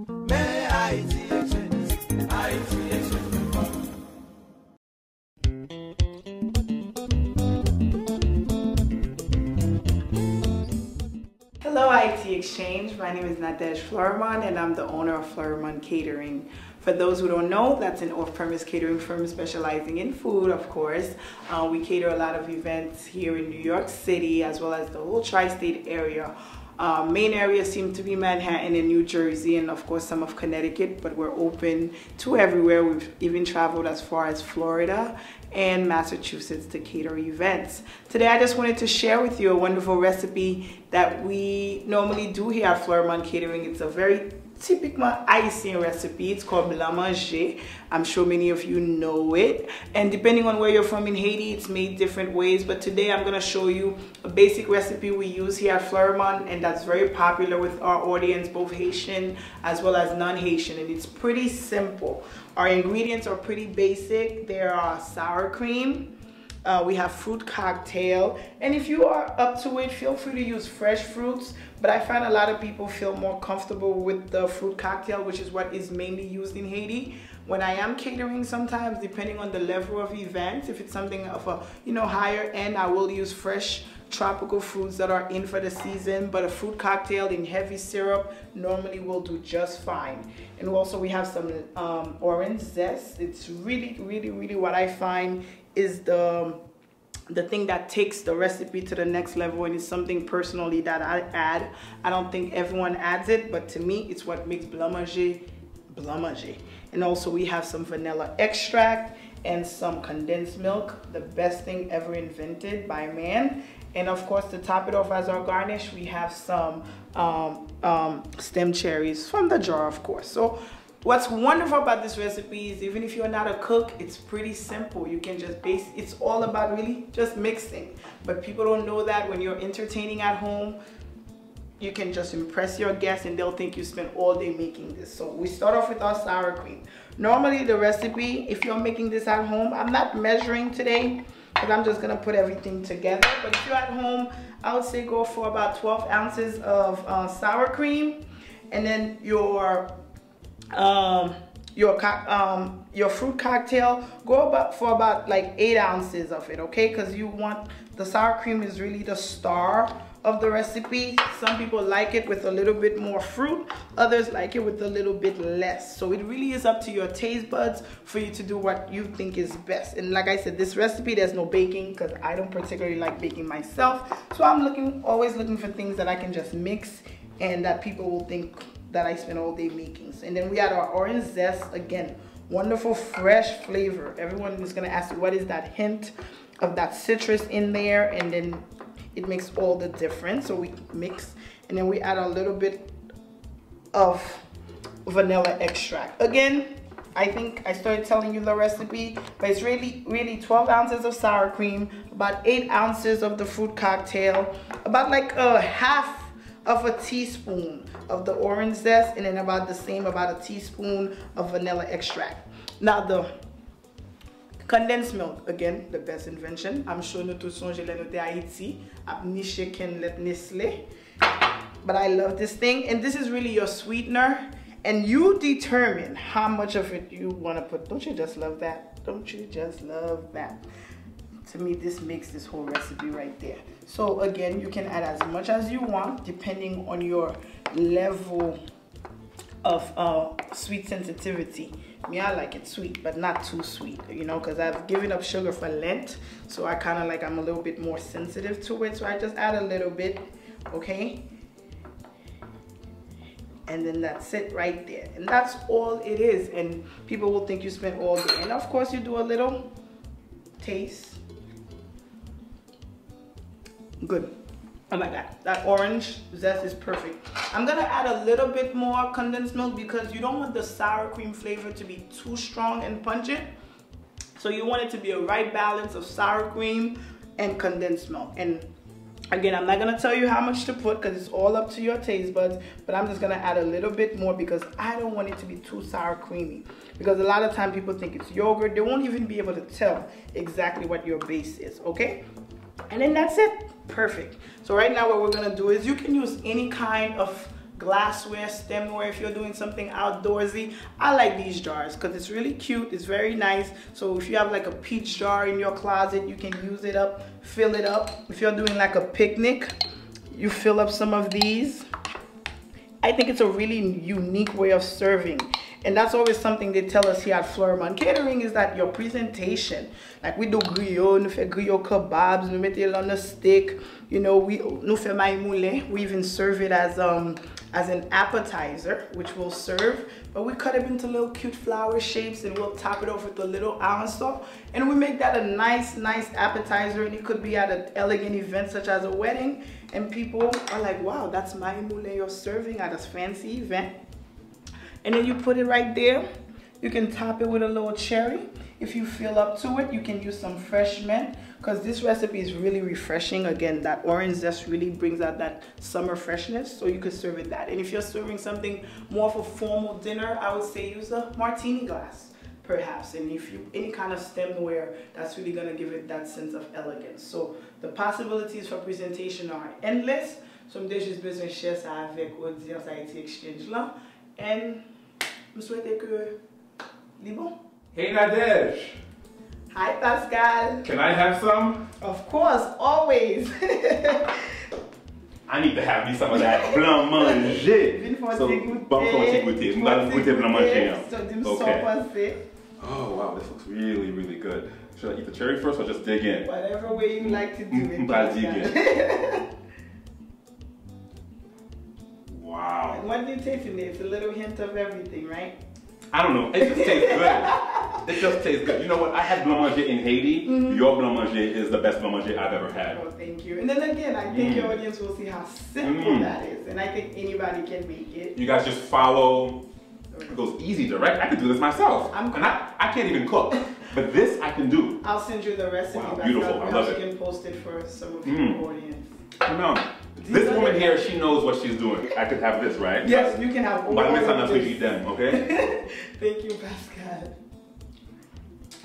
Hello HaitiXchange, my name is Nadege Fleurimond and I'm the owner of Fleurimond Catering. For those who don't know, that's an off-premise catering firm specializing in food, of course. We cater a lot of events here in New York City as well as the whole tri-state area. Main areas seem to be Manhattan and New Jersey and of course some of Connecticut, but we're open to everywhere. We've even traveled as far as Florida and Massachusetts to cater events. Today I just wanted to share with you a wonderful recipe that we normally do here at Fleurimond Catering. It's a very typical Haitian recipe. It's called Blan Manje. I'm sure many of you know it, and depending on where you're from in Haiti, it's made different ways, but today I'm going to show you a basic recipe we use here at Fleurimond, and that's very popular with our audience, both Haitian as well as non-Haitian, and it's pretty simple. Our ingredients are pretty basic. There are sour cream, we have fruit cocktail, and if you are up to it, feel free to use fresh fruits, but I find a lot of people feel more comfortable with the fruit cocktail, which is what is mainly used in Haiti. When I am catering, sometimes depending on the level of event, if it's something of a higher end, I will use fresh tropical fruits that are in for the season, but a fruit cocktail in heavy syrup normally will do just fine. And also we have some orange zest. It's really what I find is the thing that takes the recipe to the next level, and it's something personally that I add. I don't think everyone adds it, but to me it's what makes Blan Manje Blan Manje. And also we have some vanilla extract and some condensed milk, the best thing ever invented by man. And of course, to top it off as our garnish, we have some stem cherries from the jar, of course. So what's wonderful about this recipe is even if you're not a cook, it's pretty simple. You can just it's all about really just mixing. But people don't know that when you're entertaining at home, you can just impress your guests and they'll think you spent all day making this. So we start off with our sour cream. Normally the recipe, if you're making this at home, I'm not measuring today because I'm just gonna put everything together. But if you're at home, I would say go for about 12 ounces of sour cream, and then your fruit cocktail, go for about like 8 ounces of it, okay? Because you want, the sour cream is really the star of the recipe. Some people like it with a little bit more fruit, others like it with a little bit less. So it really is up to your taste buds for you to do what you think is best. And like I said, this recipe, there's no baking because I don't particularly like baking myself. So I'm always looking for things that I can just mix and that people will think that I spend all day making. And then we add our orange zest. Again, wonderful fresh flavor. Everyone is gonna ask you, what is that hint of that citrus in there? And then it makes all the difference. So we mix, and then we add a little bit of vanilla extract. Again, I think I started telling you the recipe, but it's really 12 ounces of sour cream, about 8 ounces of the fruit cocktail, about like a half of a teaspoon of the orange zest, and then about the same, about a teaspoon of vanilla extract. Now the condensed milk, again, the best invention. I'm sure nous tous songe le noter Haiti, ni chicken let Nestlé. But I love this thing, and this is really your sweetener, and you determine how much of it you want to put. Don't you just love that? Don't you just love that? To me, this makes this whole recipe right there. So again, you can add as much as you want depending on your level of sweet sensitivity. Me, I like it sweet, but not too sweet, you know, because I've given up sugar for Lent, so I kind of like, I'm a little bit more sensitive to it, so I just add a little bit, okay? And then that's it right there, and that's all it is. And people will think you spent all day, and of course you do a little taste. Good. Oh my God, that orange zest is perfect. I'm gonna add a little bit more condensed milk because you don't want the sour cream flavor to be too strong and pungent. So you want it to be a right balance of sour cream and condensed milk. And again, I'm not gonna tell you how much to put because it's all up to your taste buds, but I'm just gonna add a little bit more because I don't want it to be too sour creamy. Because a lot of times people think it's yogurt. They won't even be able to tell exactly what your base is, okay? And then that's it. Perfect. So right now what we're gonna do is, you can use any kind of glassware, stemware, if you're doing something outdoorsy. I like these jars because it's really cute, it's very nice. So if you have like a peach jar in your closet, you can use it up, fill it up. If you're doing like a picnic, you fill up some of these. I think it's a really unique way of serving. And that's always something they tell us here at Fleurimond Catering, is that your presentation, like we do griot, nous fait griot kebabs, nous mettez it on a stick, you know, nous fait maï moulin. We even serve it as an appetizer, which we'll serve, but we cut it into little cute flower shapes and we'll top it off with a little almond stuff. And we make that a nice appetizer, and it could be at an elegant event such as a wedding, and people are like, wow, that's maï moulin you're serving at a fancy event. And then you put it right there. You can top it with a little cherry. If you feel up to it, you can use some fresh mint, because this recipe is really refreshing. Again, that orange zest really brings out that summer freshness, so you could serve it that. And if you're serving something more of a formal dinner, I would say use a martini glass, perhaps. And if you, any kind of stemware, that's really gonna give it that sense of elegance. So the possibilities for presentation are endless. So I'm just besoin de share ça avec audience HaitiXchange là. And je souhaite que bon. Hey Nadege! Hi Pascal! Can I have some? Of course, always! I need to have me some of that Blan Manje. So, bon goûter. Blan Manje. Okay. Oh wow, this looks really, really good. Should I eat the cherry first or just dig in? Whatever way you like to do it. I'll dig in. Wow. And what do you taste in there? It's a little hint of everything, right? I don't know. It just tastes good. It just tastes good. You know what? I had Blan Manje in Haiti. Your Blan Manje is the best Blan Manje I've ever had. Oh, thank you. And then again, I think your audience will see how simple that is. And I think anybody can make it. You guys just follow. It goes easy, direct. I could do this myself. And I can't even cook. But this I can do. I'll send you the recipe. Wow, beautiful. I love it. You can post it for some of your audience. No. This woman here, she knows what she's doing. I could have this, right? Yes, you can have all but of this. Eat them, okay? Thank you, Pascal.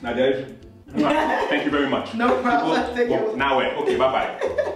Nadege, thank you very much. No problem. Now wait. Okay, bye-bye.